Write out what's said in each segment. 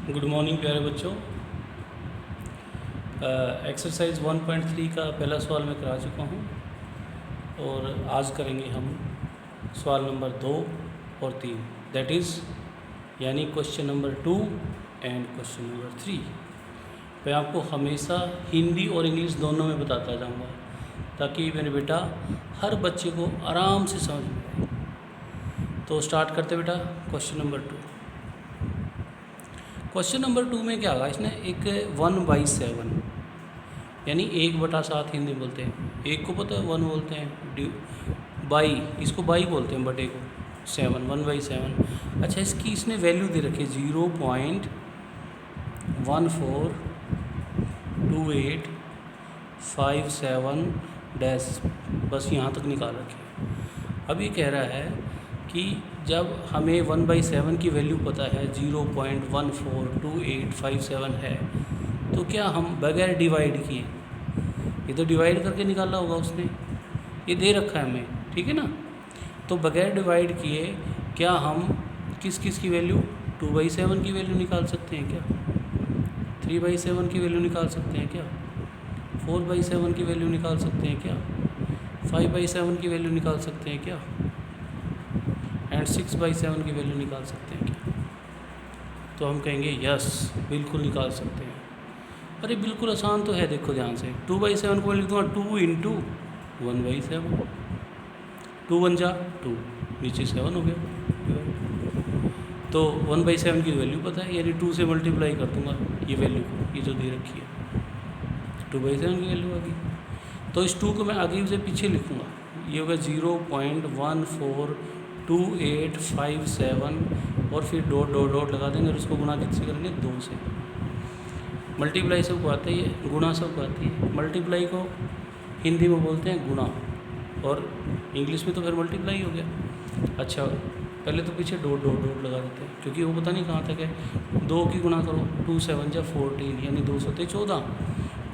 Good morning प्यारे बच्चों। Exercise 1.3 का पहला सवाल मैं करा चुका हूँ और आज करेंगे हम सवाल नंबर 2 और 3, दैट इज़ यानी question number 2 and question number 3। मैं आपको हमेशा हिंदी और इंग्लिश दोनों में बताता जाऊँगा ताकि मेरे बेटा हर बच्चे को आराम से समझ में आए। तो स्टार्ट करते बेटा क्वेश्चन नंबर 2। क्वेश्चन नंबर 2 में क्या होगा, इसने एक 1/7 यानी 1/7 हिंदी बोलते हैं, एक को पता है 1 बोलते हैं, बाई इसको बाई बोलते हैं, बटे को 7, 1/7। अच्छा, इसकी इसने वैल्यू दे रखी है 0.142857 डैश, बस यहाँ तक निकाल रखी है। अब ये कह रहा है कि जब हमें 1/7 की वैल्यू पता है 0.142857 है, तो क्या हम बगैर डिवाइड किए, ये तो डिवाइड करके निकाला होगा उसने, ये दे रखा है हमें, ठीक है ना। तो बगैर डिवाइड किए क्या हम किस किस की वैल्यू 2/7 की वैल्यू निकाल सकते हैं क्या, 3/7 की वैल्यू निकाल सकते हैं क्या, 4/7 की वैल्यू निकाल सकते हैं क्या, 5/7 की वैल्यू निकाल सकते हैं क्या, एंड 6/7 की वैल्यू निकाल सकते हैं क्या। तो हम कहेंगे यस, बिल्कुल निकाल सकते हैं। अरे बिल्कुल आसान तो है, देखो ध्यान से। 2/7 को लिख दूँगा 2 इंटू 1/7, 2 1 जा 2, नीचे 7 हो गया। तो 1/7 की वैल्यू पता है, यानी 2 से मल्टीप्लाई कर दूँगा ये वैल्यू को, ये जो दे रखी है 2/7 की वैल्यू आ गई। तो इस 2 को मैं आगे से पीछे लिखूँगा, ये होगा 0.142857 और फिर डॉट डॉट डॉट लगा देंगे और उसको गुणा किससे करेंगे 2 से। मल्टीप्लाई सबको आता ही है, गुणा सबको आती है। मल्टीप्लाई को हिंदी में बोलते हैं गुणा और इंग्लिश में तो फिर मल्टीप्लाई हो गया। अच्छा, पहले तो पीछे डॉट डॉट डॉट लगा देते हैं क्योंकि वो पता नहीं कहाँ तक है। 2 की गुणा करो, 2 7 जा 14 यानी 2 7 14,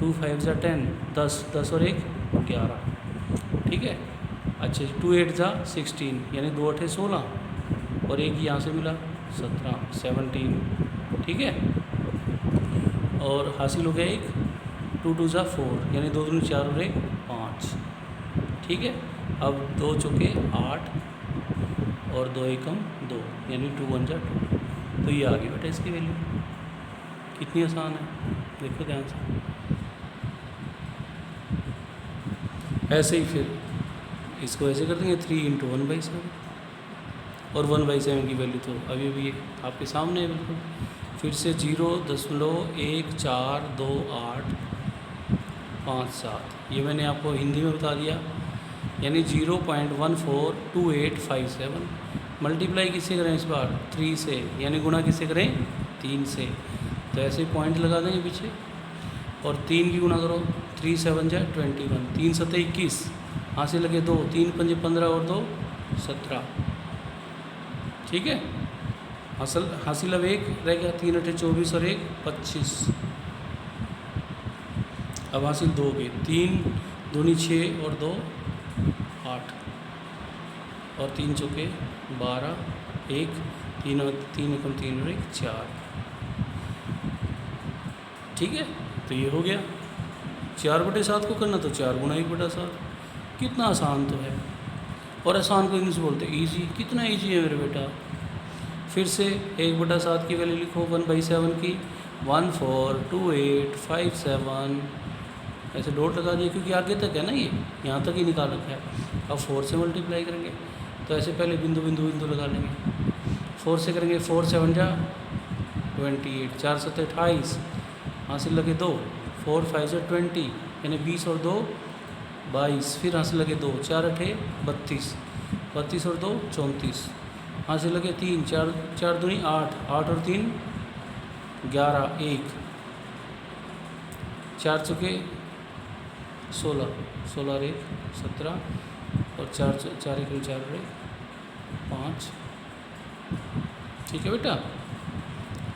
2 5 जा 10, 10 10 और 1 11, ठीक है। अच्छा, 2 8 जा 16 यानी 2 8 16 और एक यहाँ से मिला 17 17, ठीक है। और हासिल हो गया एक, 2 2 जा 4 यानी 2 दूनी 4 और 1 5, ठीक है। अब 2 चौके 8 और 2 एकम 2 यानी 2 1 जा 2। तो ये आ गई बेटा इसकी वैल्यू, कितनी आसान है, देखो ध्यान से। ऐसे ही फिर इसको ऐसे कर देंगे 3 इंटू 1/7 और 1/7 की वैल्यू तो अभी भी आपके सामने है बिल्कुल। फिर से 0.142857, ये मैंने आपको हिंदी में बता दिया, यानी 0.142857 मल्टीप्लाई किससे करें इस बार 3 से, यानी गुणा किससे करें 3 से। तो ऐसे पॉइंट लगा देंगे पीछे और 3 की गुणा करो, 3 7 जा 21, 3 7 21, यहाँ से लगे 2, 3 5 15 और 2 17, ठीक है। हासिल अब 1 रह गया, 3 8 24 और 1 25। अब हासिल 2 के, 3 दूनी 6 और 2 8 और 3 चौके 12, 1 3 एकम 3 और 1 4, ठीक है। तो ये हो गया 4/7 को करना तो 4 गुणा 1/7, कितना आसान तो है। और आसान को इंग्लिश बोलते हैं ईजी, कितना ईजी है मेरे बेटा। फिर से 1/7 की वैल्यू लिखो 1/7 की 142857, ऐसे डॉट लगा दिए क्योंकि आगे तक है ना, ये यहाँ तक ही निकाल रखा है। अब 4 से मल्टीप्लाई करेंगे तो ऐसे पहले बिंदु बिंदु बिंदु लगा लेंगे। 4 से करेंगे 4 7 जा 28, 4 7 28, यहाँ से लगे 2, 4 5 जा 20 यानी 20 और 2 22, फिर यहाँ से लगे 2, 4 8 32, 32 और 2 34, यहाँ से लगे 3, 4 दूनी 8, 8 और 3 11, 1 4 चौके 16, 16 और 1 17 और 4 1 4 और 1 5, ठीक है बेटा।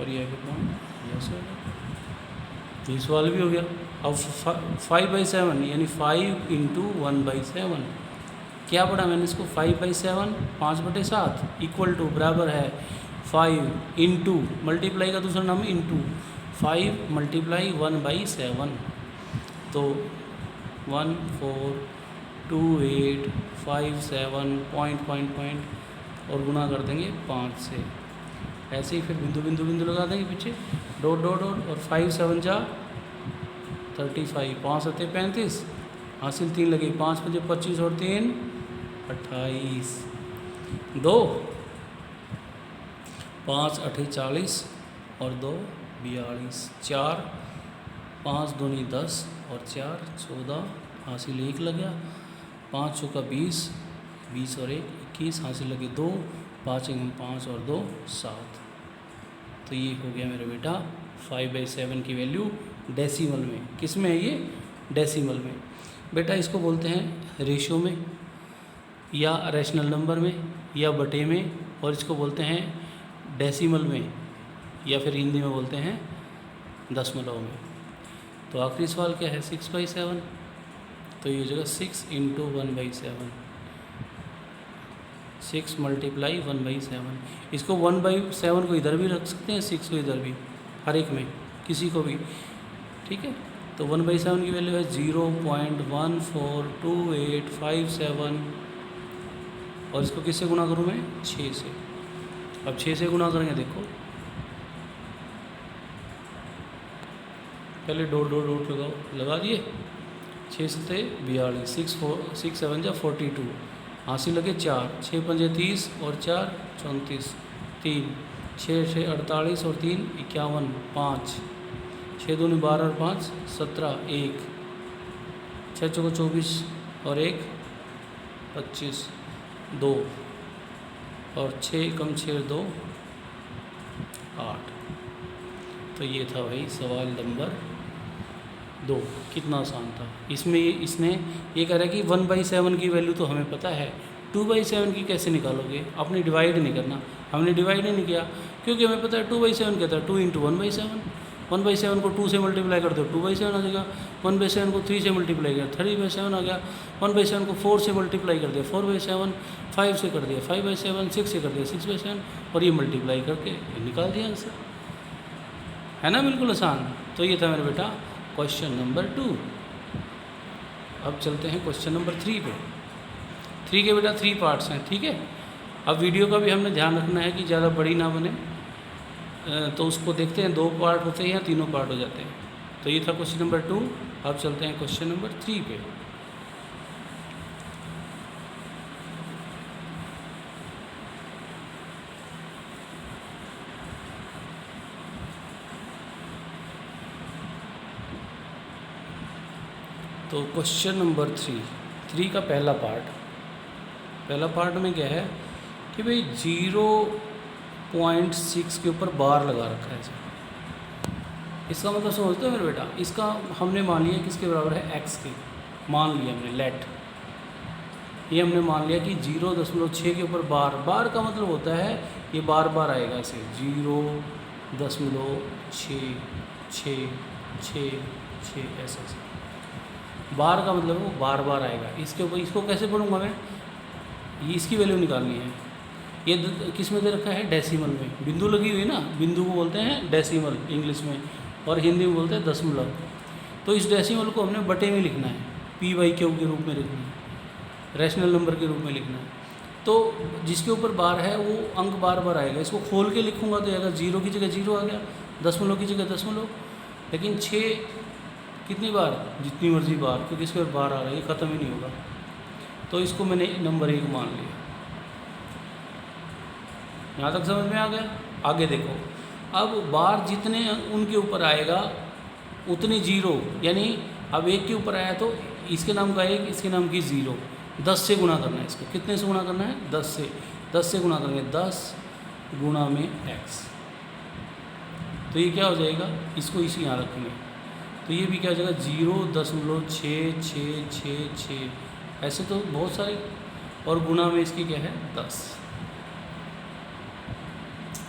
और ये कितना, यस ये सवाल भी हो गया। अब 5/7 यानी 5 इंटू 1/7, क्या पढ़ा मैंने इसको 5/7 5/7 इक्वल टू बराबर है 5 इंटू, मल्टीप्लाई का दूसरा नाम है इंटू, 5 मल्टीप्लाई 1/7, तो 142857 पॉइंट और गुना कर देंगे 5 से। ऐसे ही फिर बिंदु बिंदु बिंदु लगा देंगे पीछे, डॉट डॉट डॉट, और 5 7 जा 35, 5 7 35, हासिल 3 लगे, 5 5 25 और 3 28, 2 5 8 40 और 2 42, 4 5 दूनी 10 और 4 14, हासिल 1 लग गया, 5 चौका 20, 20 और 1 21, हासिल लगे 2, 5 5 और 2 7। तो ये हो गया मेरा बेटा 5/7 की वैल्यू डेसिमल में। किस में है ये? डेसिमल में। बेटा इसको बोलते हैं रेशियो में, या रैशनल नंबर में, या बटे में, और इसको बोलते हैं डेसिमल में, या फिर हिंदी में बोलते हैं दशमलव में। तो आखिरी सवाल क्या है? 6/7। तो ये हो जाएगा 6 इंटू 1/7, 6 मल्टीप्लाई 1/7। इसको 1/7 को इधर भी रख सकते हैं, 6 को इधर भी, हर एक में किसी को भी, ठीक है। तो 1/7 की वैल्यू है 0.142857, और इसको किससे गुना करूँ मैं? 6 से। अब 6 से गुना करेंगे, देखो पहले डॉट डॉट डॉट लगाओ, लगा दिए, 6 से 42, 6 7 जा 42, हासिल लगे 4, 6 5 30 और 4 34, 3 6 6 48 और 3 51, 5 6 दूनी 12 और 5 17, 1 6 चौका 24 और 1 25, 2 और 6 कम 6 2 8। तो ये था भाई सवाल नंबर 2। कितना आसान था। इसमें इसने ये कह रहा है कि 1/7 की वैल्यू तो हमें पता है, 2/7 की कैसे निकालोगे? आपने डिवाइड नहीं करना, हमने डिवाइड नहीं किया क्योंकि हमें पता है 2/7 कहता है 2 इंटू 1/7, 1/7 को 2 से मल्टीप्लाई कर दो 2/7 आ जाएगा, 1/7 को 3 से मल्टीप्लाई कर 3/7 आ गया, 1/7 को 4 से मल्टीप्लाई कर दिया 4/7, 5 से कर दिया 5/7, 6 से कर दिया 6/7, और ये मल्टीप्लाई करके निकाल दिया आंसर, है ना? बिल्कुल आसान। तो ये था मेरा बेटा क्वेश्चन नंबर 2। अब चलते हैं क्वेश्चन नंबर 3 पे। 3 के बेटा 3 पार्ट्स हैं, ठीक है। अब वीडियो का भी हमने ध्यान रखना है कि ज़्यादा बड़ी ना बने, तो उसको देखते हैं 2 पार्ट होते हैं या तीनों पार्ट हो जाते हैं। तो ये था क्वेश्चन नंबर 2। अब चलते हैं क्वेश्चन नंबर 3 पे। तो क्वेश्चन नंबर 3 का पहला पार्ट में क्या है कि भाई 0.6 के ऊपर बार लगा रखा है। इसका मतलब समझते हो मेरे बेटा, इसका हमने मान लिया किसके बराबर है? x के, मान लिया हमने लेट, ये हमने मान लिया कि 0.6 के ऊपर बार का मतलब होता है ये बार बार आएगा ऐसे 0.6 ऐसे। बार का मतलब वो बार बार आएगा। इसके ऊपर इसको कैसे पढ़ूंगा मैं? ये इसकी वैल्यू निकालनी है। ये किस में दे रखा है? डेसिमल में। बिंदु लगी हुई ना, बिंदु को बोलते हैं डेसिमल इंग्लिश में, और हिंदी में बोलते हैं दशमलव। तो इस डेसिमल को हमने बटे में लिखना है, p/q के रूप में लिखना है, रैशनल नंबर के रूप में लिखना है। तो जिसके ऊपर बार है वो अंक बार बार आएगा। इसको खोल के लिखूँगा तो अगर 0 की जगह 0 आ गया, दशमलव की जगह दशमलव। लेकिन 6 कितनी बार? जितनी मर्जी बार, क्योंकि इसके ऊपर बार आ रहा है, ये ख़त्म ही नहीं होगा। तो इसको मैंने नंबर 1 मान लिया। यहाँ तक समझ में आ गया? आगे देखो, अब बार जितने उनके ऊपर आएगा उतनी 0, यानी अब 1 के ऊपर आया तो इसके नाम का 1, इसके नाम की 0, 10 से गुणा करना है इसको। कितने से गुणा करना है? 10 से गुणा करेंगे, 10 गुणा में x। तो ये क्या हो जाएगा? इसको इसी यहाँ रखेंगे तो ये भी क्या हो जाएगा? 0.6666, ऐसे तो बहुत सारे, और गुणा में इसकी क्या है? 10।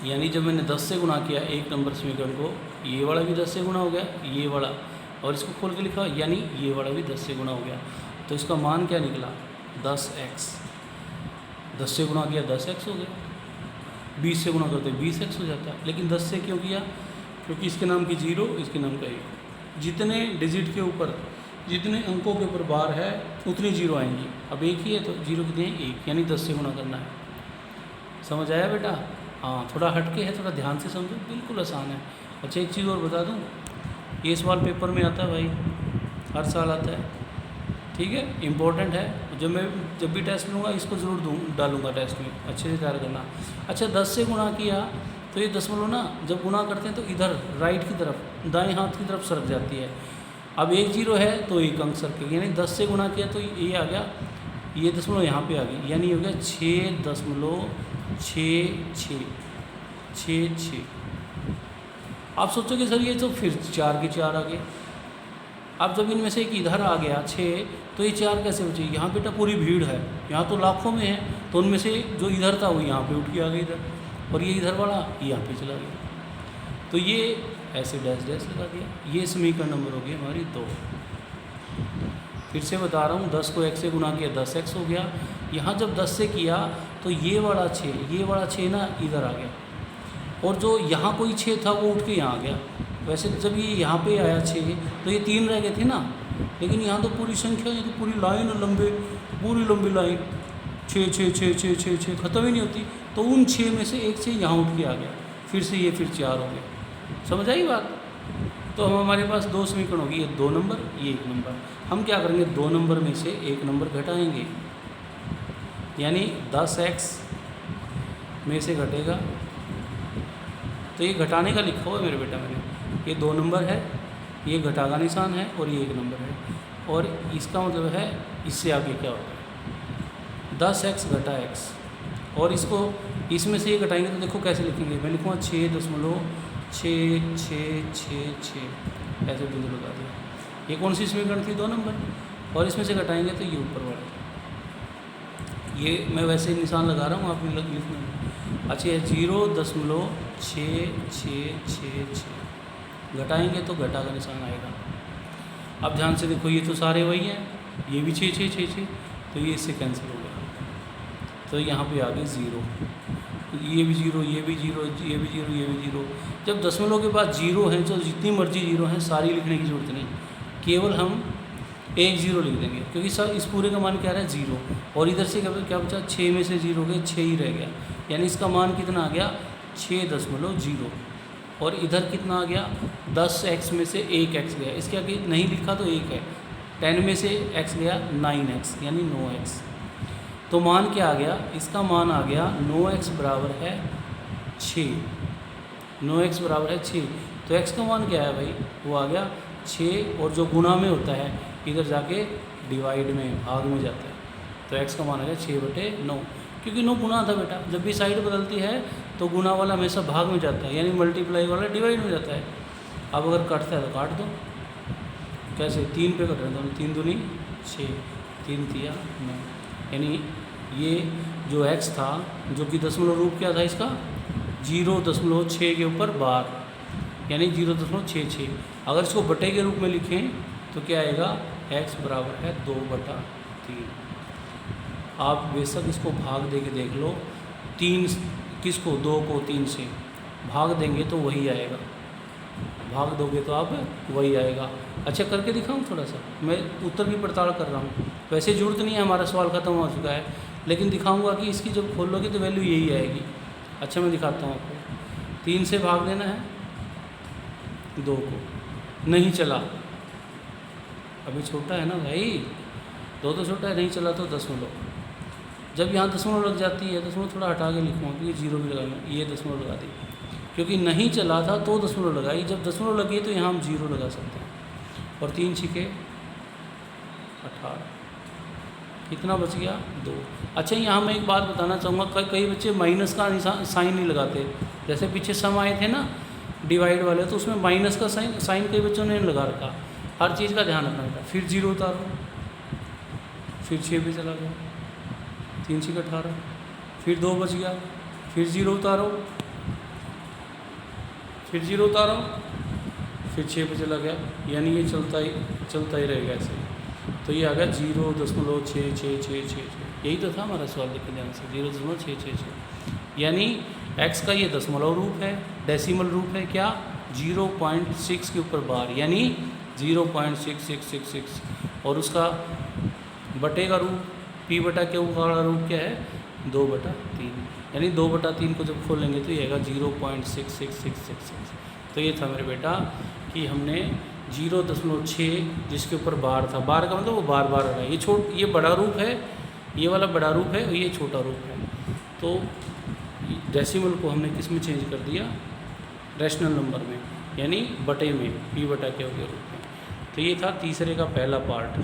यानी जब मैंने 10 से गुणा किया एक नंबर समीकरण को, ये वाला भी 10 से गुणा हो गया, ये वाला, और इसको खोल के लिखा, यानी ये वाला भी 10 से गुणा हो गया। तो इसका मान क्या निकला? 10x। 10 से गुणा किया 10x हो गया। 20 से गुणा करते 20x हो जाता है। लेकिन 10 से क्यों किया? क्योंकि इसके नाम की 0, इसके नाम का 1। जितने डिजिट के ऊपर, जितने अंकों के ऊपर बार है उतनी 0 आएंगी। अब एक ही है तो 0 कितने हैं? 1, यानी 10 से गुणा करना है। समझ आया बेटा? हाँ, थोड़ा हटके है, थोड़ा ध्यान से समझो, बिल्कुल आसान है। अच्छा एक चीज़ और बता दूँ, ये सवाल पेपर में आता है भाई, हर साल आता है, ठीक है, इम्पोर्टेंट है। जब भी टेस्ट लूँगा इसको ज़रूर डालूँगा टेस्ट में, अच्छे से तैयार करना। अच्छा 10 से गुणा किया तो ये दशमलव ना जब गुणा करते हैं तो इधर राइट की तरफ, दाएं हाथ की तरफ सरक जाती है। अब 1 0 है तो 1 अंक सरकेगी, यानी 10 से गुणा किया तो ये आ गया, ये दशमलव यहाँ पे आ गई, यानी हो गया 6.6666। आप सोचोगे सर ये तो फिर 4 के 4 आ गए। अब जब इनमें से एक इधर आ गया 6, तो ये 4 कैसे बचे? यहाँ बेटा पूरी भीड़ है, यहाँ तो लाखों में है, तो उनमें से जो इधर था वो यहाँ पे उठ के आ गया इधर, और ये इधर वाला यहाँ पे चला गया। तो ये ऐसे डैश डैश लगा दिया। ये समीकरण नंबर हो गई हमारी 2। फिर से बता रहा हूँ, 10 को x से गुणा किया 10x हो गया। यहाँ जब 10 से किया तो ये वाला 6 ना इधर आ गया, और जो यहाँ कोई 6 था वो उठ के यहाँ आ गया। वैसे जब ये यहाँ पे आया 6 तो ये 3 रह गए थे ना, लेकिन यहाँ तो पूरी संख्या, ये तो पूरी लाइन पूरी लंबी लाइन 6 6 6 6 6 6 ख़त्म ही नहीं होती। तो उन 6 में से एक 6 यहाँ उठ के आ गया, फिर से ये फिर 4 हो गया। समझ आई बात? तो हम हमारे पास 2 समीकरण होगी, ये 2 नंबर, ये 1 नंबर। हम क्या करेंगे, 2 नंबर में से 1 नंबर घटाएंगे, यानी 10x में से घटेगा, तो ये घटाने का लिखा हुआ है मेरे बेटा मैंने, ये 2 नंबर है, ये घटा का निशान है, और ये 1 नंबर है। और इसका मतलब है इससे आगे क्या होगा, 10x घटा x, और इसको इसमें से ये घटाएंगे तो देखो कैसे लिखेंगे। मैं लिखूँगा 6.6666, ऐसे बिंदु लगा दिया। ये कौन सी समीकरण थी? 2 नंबर। और इसमें से घटाएंगे तो ये ऊपर वाला, ये मैं वैसे निशान लगा रहा हूँ, आप लिखना। अच्छा ये 0.6666 घटाएंगे तो घटा का निशान आएगा। अब ध्यान से देखो, ये तो सारे वही हैं, ये भी 6 6 6 6, तो ये इससे कैंसिल हो गया, तो यहाँ पे आ गए 0, ये भी 0, ये भी 0, ये भी 0, ये भी 0। जब दशमलव के बाद 0 है तो जितनी मर्जी 0 हैं सारी लिखने की ज़रूरत नहीं, केवल हम एक 0 लिख देंगे, क्योंकि सर इस पूरे का मान क्या रहा है 0, और इधर से क्या बचा, 6 में से 0 गए, 6 ही रह गया, यानी इसका मान कितना आ गया 6.0। और इधर कितना आ गया, 10x में से 1x गया, इसके आगे नहीं लिखा तो 1 है, 10 में से x गया 9x, यानी 9x। तो मान क्या आ गया, इसका मान आ गया 9x बराबर है 6, 9x बराबर है 6। तो x का मान क्या है भाई, वो आ गया 6, और जो गुणा में होता है इधर जाके डिवाइड में, भाग में जाता है, तो x का मान आ गया 6/9, क्योंकि 9 गुणा था बेटा। जब भी साइड बदलती है तो गुणा वाला हमेशा भाग में जाता है, यानी मल्टीप्लाई वाला डिवाइड में जाता है। अब अगर कटता है तो काट दो, कैसे 3 पे कट रहे हैं, 3 दूनी 6, 3 तिया 9, यानी ये जो x था, जो कि दशमलव रूप क्या था इसका, 0.6 के ऊपर बार, यानी 0.66। अगर इसको बटे के रूप में लिखें तो क्या आएगा, x बराबर है 2/3। आप बेशक इसको भाग दे के देख लो, 3 किसको, 2 को 3 से भाग देंगे तो वही आएगा, भाग दोगे तो आप वही आएगा। अच्छा करके दिखाऊं थोड़ा सा, मैं उत्तर की पड़ताल कर रहा हूँ, वैसे जरूरत नहीं है, हमारा सवाल ख़त्म हो चुका है, लेकिन दिखाऊंगा कि इसकी जब खोल लोगे तो वैल्यू यही आएगी। अच्छा मैं दिखाता हूँ आपको, 3 से भाग देना है 2 को, नहीं चला, अभी छोटा है ना भाई, 2 तो छोटा है, नहीं चला तो दशमलव। जब यहाँ दशमलव लग जाती है, दशमलव थोड़ा हटा के लिखूँगा क्योंकि 0 भी लगाऊंगा, ये दशमलव लगा दी, क्योंकि नहीं चला था तो दशमलव लगाई, जब दशमलव लगी तो यहाँ हम 0 लगा सकते हैं। और 3 छिके 18, कितना बच गया 2। अच्छा यहाँ मैं एक बात बताना चाहूँगा, कई बच्चे माइनस का साइन नहीं लगाते, जैसे पीछे सम आए थे ना डिवाइड वाले, तो उसमें माइनस का साइन कई बच्चों ने लगा रखा। हर चीज़ का ध्यान रखना बेटा। फिर 0 उतारो, फिर 6 पे चला गया, 3 छिके 18, फिर 2 बच गया, फिर 0 उतारो, फिर 0 उतारो, फिर 6 पे चला गया, यानी ये चलता ही रहेगा ऐसे। तो ये आ गया 0.6666, यही तो था हमारा सवाल, देखिए ध्यान से, 0.666, यानी एक्स का ये दशमलव रूप है, डेसिमल रूप है क्या 0.6 के ऊपर बार यानी 0.6666 और उसका बटे का रूप p बटा क्यू का रूप क्या है 2/3 यानी 2/3 को जब खोलेंगे तो ये आएगा 0.66666। तो ये था मेरे बेटा कि हमने 0.6 जिसके ऊपर बार था, बार का मतलब वो बार बार आ रहा है, ये बड़ा रूप है, ये वाला बड़ा रूप है और ये छोटा रूप है। तो डेसिमल को हमने किस में चेंज कर दिया, रैशनल नंबर में यानी बटे में p बटा क्यू के रूप में। तो ये था तीसरे का पहला पार्ट।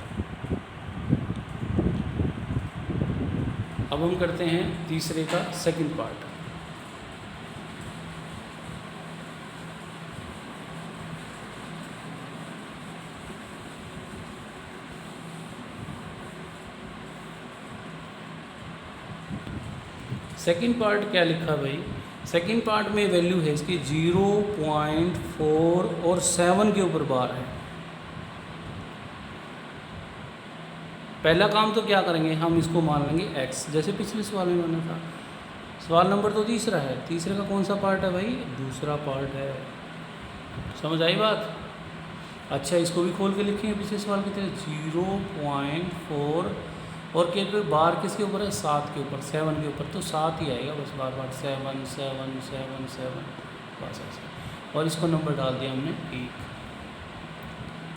अब हम करते हैं तीसरे का सेकंड पार्ट। सेकंड पार्ट क्या लिखा भाई, सेकंड पार्ट में वैल्यू है इसकी 0.4 और 7 के ऊपर बार है। पहला काम तो क्या करेंगे, हम इसको मान लेंगे x, जैसे पिछले सवाल में माना था। सवाल नंबर तो तीसरा है, तीसरे का कौन सा पार्ट है भाई, दूसरा पार्ट है। समझ आई बात? अच्छा, इसको भी खोल के लिखेंगे पिछले सवाल की तरह 0.4 और के बार किसके ऊपर है, 7 के ऊपर, 7 के ऊपर, तो 7 ही आएगा बस, बार बार 7 7 7 7 बस ऐसे। और इसको नंबर डाल दिया हमने 1।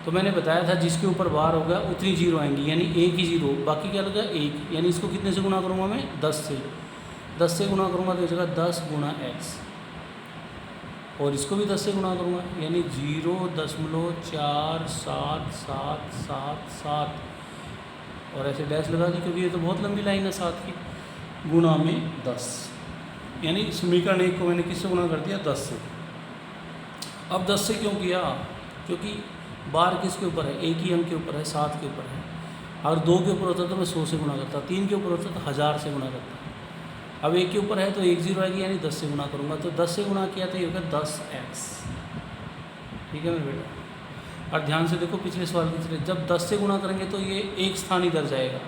तो मैंने बताया था जिसके ऊपर बार होगा उतनी जीरो आएंगी, यानी एक ही जीरो, बाकी क्या लगा 1, यानी इसको कितने से गुना करूँगा मैं 10 से, 10 से गुना करूँगा तो जगह 10 गुना x, और इसको भी 10 से गुना करूँगा यानी 0.47777 और ऐसे डैश लगा दी क्योंकि ये तो बहुत लंबी लाइन है 7 की, गुना में 10, यानी समीकरण 1 को मैंने किससे गुना कर दिया 10 से। अब 10 से क्यों किया, क्योंकि बार किसके ऊपर है, एक ही अंक के ऊपर है, 7 के ऊपर है। अगर 2 के ऊपर होता तो मैं 100 से गुना करता, 3 के ऊपर होता तो 1000 से गुना करता। अब 1 के ऊपर है तो 1 0 आएगी यानी 10 से गुना करूँगा, तो 10 से गुना किया तो ये होगा 10x। ठीक है मेरे बेटा, और ध्यान से देखो पिछले सवाल की तरह, जब 10 से गुना करेंगे तो ये एक स्थान इधर जाएगा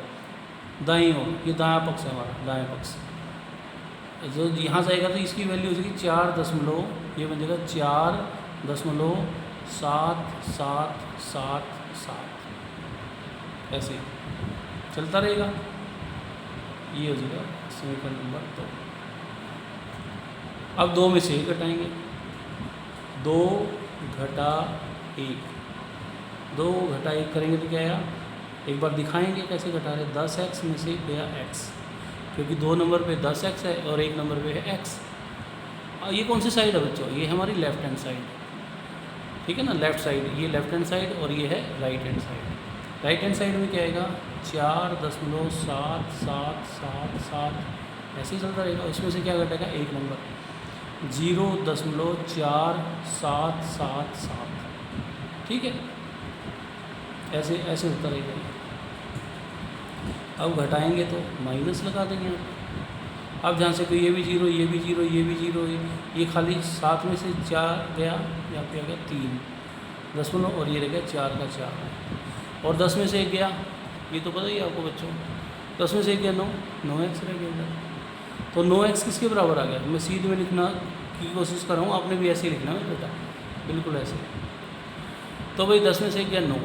दाईं ओर, ये दायां पक्ष है हमारा, दायां पक्ष जो यहाँ जाएगा तो इसकी वैल्यू हो जाएगी 4 दशमलव, ये बन जाएगा 4.77777 ऐसे चलता रहेगा। ये हो जाएगा समीकरण नंबर 2। अब 2 में से 1 घटाएंगे, 2 घटा 1, 2 घटा 1 करेंगे तो क्या आया, एक बार दिखाएंगे कैसे घटा रहे, 10x में से गया x, क्योंकि 2 नंबर पे 10x है और 1 नंबर पे है x। ये कौन सी साइड है बच्चों, ये हमारी लेफ्ट हैंड साइड, ठीक है ना, लेफ्ट साइड, ये लेफ्ट हैंड साइड और ये है right hand side. Right hand side में क्या आएगा 4.7777 ऐसे ही चलता रहेगा, इसमें से क्या घटेगा 1 नंबर 0.4777, ठीक है, ऐसे ऐसे होता रहेगा। अब घटाएंगे तो माइनस लगा देंगे। अब जहाँ से कोई ये भी जीरो, ये भी जीरो, ये भी जीरो, ये खाली 7 में से 4 गया, यहाँ पे आ गया 3 दशमलव और ये रह गया 4 का 4, और 10 में से 1 गया, ये तो पता ही आपको बच्चों, 10 में से 1 गया 9x रह गया इधर। तो 9x किसके बराबर आ गया, मैं सीधे में लिखना की कोशिश कर रहा हूँ, आपने भी ऐसे ही लिखना है बेटा, बिल्कुल ऐसे। तो भाई 10 में से 1 गया 9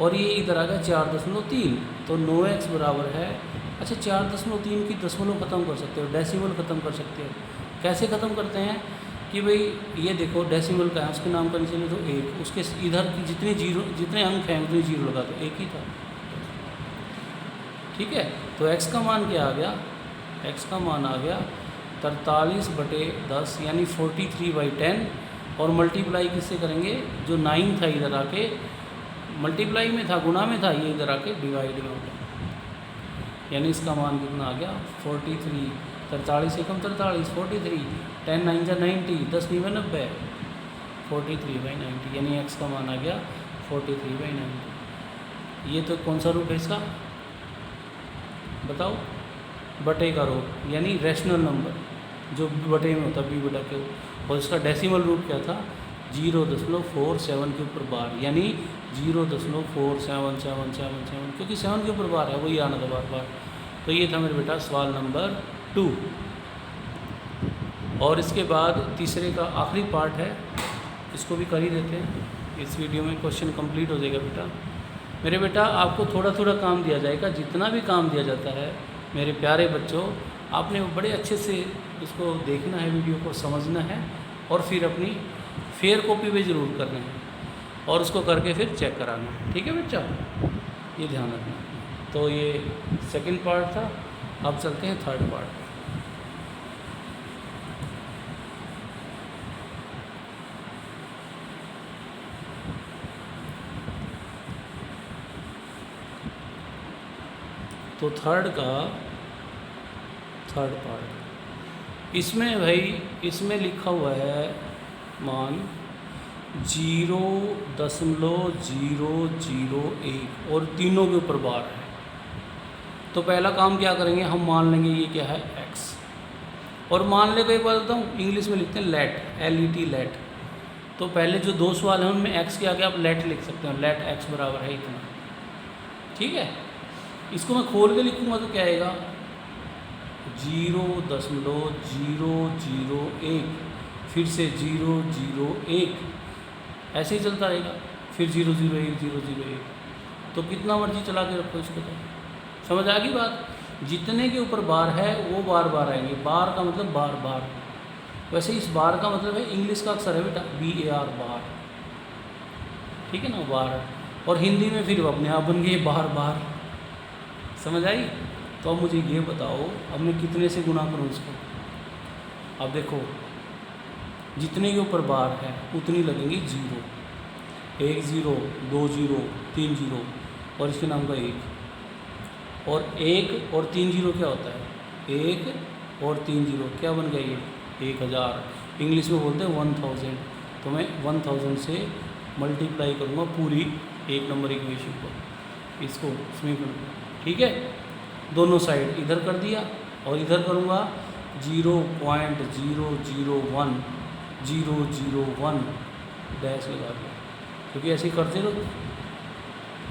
और ये इधर आ गया 4.3, तो 9x बराबर है, अच्छा 4.3 की दशमलव ख़त्म कर सकते हो, डेसिमल ख़त्म कर सकते हो। कैसे ख़त्म करते हैं कि भाई ये देखो डेसिमल का है, उसके नाम का नीचे तो 1, उसके इधर की जितने अंक हैं उतने जीरो लगा दो, 1 ही था, ठीक है। तो x का मान क्या आ गया, x का मान आ गया 43/10 यानी 43/10, और मल्टीप्लाई किससे करेंगे, जो 9 था इधर आके मल्टीप्लाई में था, गुना में था, ये इधर आके डिवाइड में हो गया, यानी इसका मान कितना आ गया 43, 43 से कम 43, 43, 10 9 जा 90, 10 9 90, 43/90, यानी x का मान आ गया 43/90। ये तो कौन सा रूप है इसका बताओ, बटे का रूप, यानी रैशनल नंबर जो बटे में होता है b बटा क्यू, और इसका डेसिमल रूप क्या था 0.47 के ऊपर बार, यानी 0.4777, क्योंकि 7 के ऊपर बार है, वही आना था बार बार। तो ये था मेरे बेटा सवाल नंबर 2। और इसके बाद तीसरे का आखिरी पार्ट है, इसको भी कर ही देते हैं। इस वीडियो में क्वेश्चन कंप्लीट हो जाएगा बेटा। मेरे बेटा आपको थोड़ा थोड़ा काम दिया जाएगा, जितना भी काम दिया जाता है मेरे प्यारे बच्चों, आपने बड़े अच्छे से इसको देखना है, वीडियो को समझना है और फिर अपनी फेयर कॉपी में ज़रूर करना है और उसको करके फिर चेक कराना है। ठीक है बच्चा, ये ध्यान रखना। तो ये सेकंड पार्ट था, अब चलते हैं थर्ड पार्ट। तो थर्ड पार्ट, इसमें भाई इसमें लिखा हुआ है मान 0.001 और तीनों के ऊपर बार है। तो पहला काम क्या करेंगे, हम मान लेंगे ये क्या है x, और मान ले को एक बात बताऊँ, इंग्लिश में लिखते हैं लेट, LET लेट। तो पहले जो दो सवाल हैं उनमें x के आगे आप लेट लिख सकते हो, लेट x बराबर है इतना। ठीक है, इसको मैं खोल के लिखूँगा तो क्या आएगा 0.001, फिर से 0.01, ऐसे ही चलता रहेगा, फिर 0.001 0.001। तो कितना मर्जी चला के रखो इसको। तो समझ आ गई बात, जितने के ऊपर बार है वो बार बार आएंगे। बार का मतलब बार बार, वैसे इस बार का मतलब है इंग्लिश का अक्षर है बेटा BAR बार। ठीक है ना, बार। और हिंदी में फिर अपने आप बन गए बार बार। समझ आई? तो अब मुझे ये बताओ, अब मैं कितने से गुना करूँ इसको। अब देखो, जितने के ऊपर बार है उतनी लगेंगी 0, 1 0 2 0 3 0 और इसके नाम का 1। और 1 और 3 0 क्या होता है, 1 और 3 0 क्या बन गया, ये 1000। इंग्लिश में बोलते हैं 1000। तो मैं 1000 से मल्टीप्लाई करूँगा पूरी 1 नंबर इक्वेशन को, इसको समीकरण। ठीक है, दोनों साइड इधर कर दिया और इधर करूँगा 0.001 डैश लगा दिया, क्योंकि ऐसे ही करते रहो,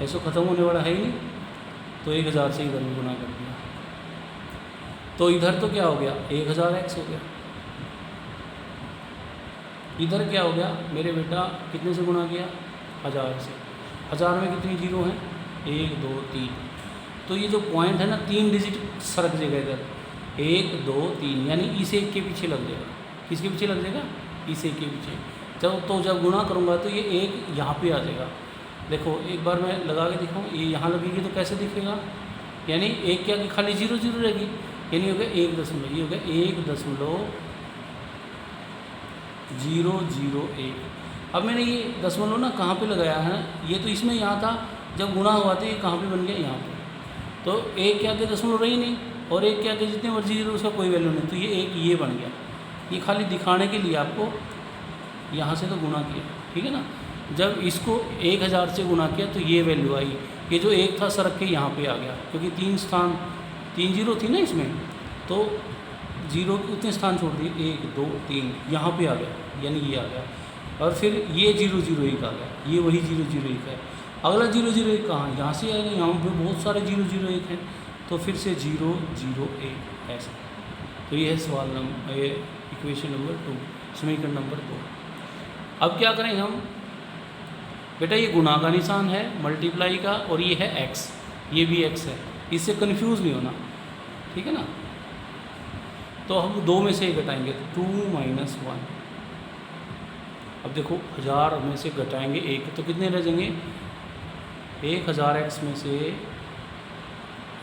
ऐसे ख़त्म होने वाला है ही नहीं। तो 1000 से इधर में गुना कर दिया, तो इधर तो क्या हो गया 1000x हो गया। इधर क्या हो गया मेरे बेटा, कितने से गुना किया 1000 से। 1000 में कितनी जीरो हैं, 1 2 3। तो ये जो पॉइंट है ना 3 डिजिट सरक जाएगा इधर, 1 2 3, यानी इस एक के पीछे लग जाएगा। किसके पीछे लग जाएगा, इस एक के पीछे। जब गुणा करूँगा तो ये एक यहाँ पे आ जाएगा। देखो एक बार मैं लगा के दिखाऊँ, ये यहाँ लगेगी तो कैसे दिखेगा, यानी एक के आगे खाली 0 0 रहेगी, यानी हो गया 1 दशमलव, ये हो गया 1.001। अब मैंने ये दशमलव ना कहाँ पे लगाया है, ये तो इसमें यहाँ था, जब गुणा हुआ तो ये कहाँ पे बन गया, यहाँ पे। तो एक के आगे दशमलव रही नहीं, और एक के आगे जितने मर्जी 0 उसका कोई वैल्यू नहीं, तो ये एक ये बन गया। ये खाली दिखाने के लिए आपको यहाँ से तो गुणा किया, ठीक है ना। जब इसको 1000 से गुणा किया तो ये वैल्यू आई, ये जो एक था सरक के यहाँ पे आ गया, क्योंकि 3 0 थी ना इसमें, तो 0 के उतने स्थान छोड़ दिए, 1 2 3 यहाँ पे आ गया, यानी ये आ गया। और फिर ये 0.001 आ गया, ये वही 0.001 है। अगला 0.001 कहाँ, यहाँ से आएगा, यहाँ पे बहुत सारे 0.001 हैं, तो फिर से 0.001 ऐसे। तो ये है सवाल नंबर, ये इक्वेशन नंबर 2, समीकरण नंबर 2। अब क्या करें हम बेटा, ये गुणा का निशान है, मल्टीप्लाई का, और ये है x, ये भी x है, इससे कंफ्यूज नहीं होना, ठीक है ना। तो हम 2 में से घटाएंगे, 2 - 1। अब देखो 1000 में से घटाएंगे 1 तो कितने रह जाएंगे, 1000x में से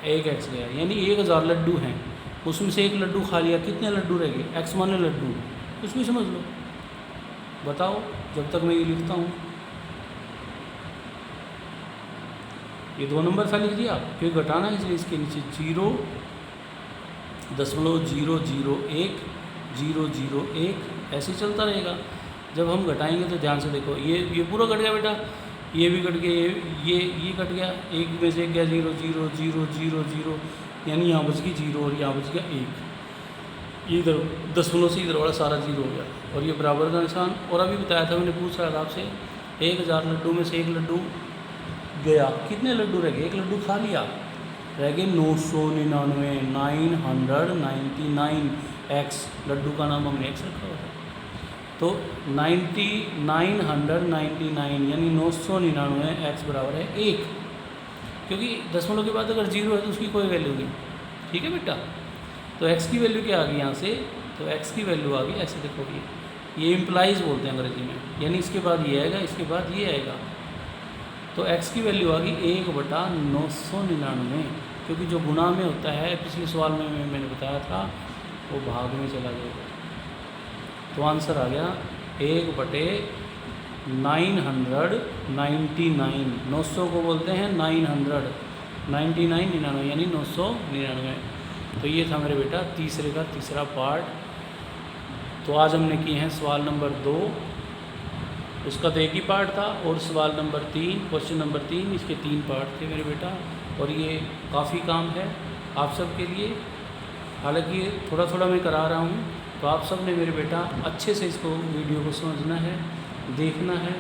1x गया, यानी 1000 लड्डू हैं, उसमें से 1 लड्डू खा लिया, कितने लड्डू रह गए, x माने लड्डू, कुछ भी समझ लो। बताओ जब तक मैं ये लिखता हूँ, ये 2 नंबर था लिख दिया, क्योंकि घटाना है इसलिए इसके नीचे 0.001 0.001 ऐसे चलता रहेगा। जब हम घटाएंगे तो ध्यान से देखो, ये पूरा कट गया बेटा, ये भी कट गया, ये कट गया, एक में से गया 0 0 0 0 0, यानी यहाँ बच गई 0 और यहाँ बच गया 1। इधर दशमलव से इधर वाला सारा 0 हो गया, और ये बराबर का निशान। और अभी बताया था मैंने, पूछ रहा था आपसे, 1000 लड्डू में से 1 लड्डू गया, कितने लड्डू रह गए, 1 लड्डू खा लिया, रह गए 999, एक्स, लड्डू का नाम हमने एक्स रखा हुआ था। तो 999 यानी 999 एक्स बराबर है 1, क्योंकि दशमलव के बाद अगर 0 है तो उसकी कोई वैल्यू नहीं। ठीक है बेटा, तो एक्स की वैल्यू क्या आ गई यहाँ से, तो एक्स की वैल्यू आ गई ऐसे, देखो ये इम्प्लाइज बोलते हैं अंग्रेजी में, यानी इसके बाद ये आएगा, इसके बाद ये आएगा। तो एक्स की वैल्यू आ गई 1/999, क्योंकि जो गुणा में होता है पिछले सवाल में मैंने बताया था वो भाग में चला जाएगा। तो आंसर आ गया 1/999। 900 को बोलते हैं 999 यानी 999। तो ये था मेरे बेटा तीसरे का तीसरा पार्ट। तो आज हमने किए हैं सवाल नंबर 2, उसका तो एक ही पार्ट था, और सवाल नंबर 3, क्वेश्चन नंबर 3, इसके 3 पार्ट थे मेरे बेटा। और ये काफ़ी काम है आप सब के लिए, हालांकि ये थोड़ा थोड़ा मैं करा रहा हूँ, तो आप सब ने मेरे बेटा अच्छे से इसको वीडियो को समझना है, देखना है,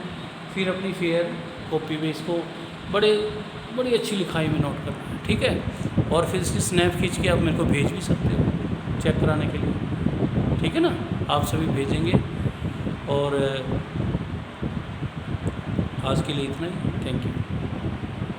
फिर अपनी फेयर कॉपी में इसको बड़ी अच्छी लिखाई में नोट करना है। ठीक है, और फिर इसकी स्नैप खींच के आप मेरे को भेज भी सकते हो चेक कराने के लिए। ठीक है ना, आप सभी भेजेंगे। और आज के लिए इतना ही, थैंक यू।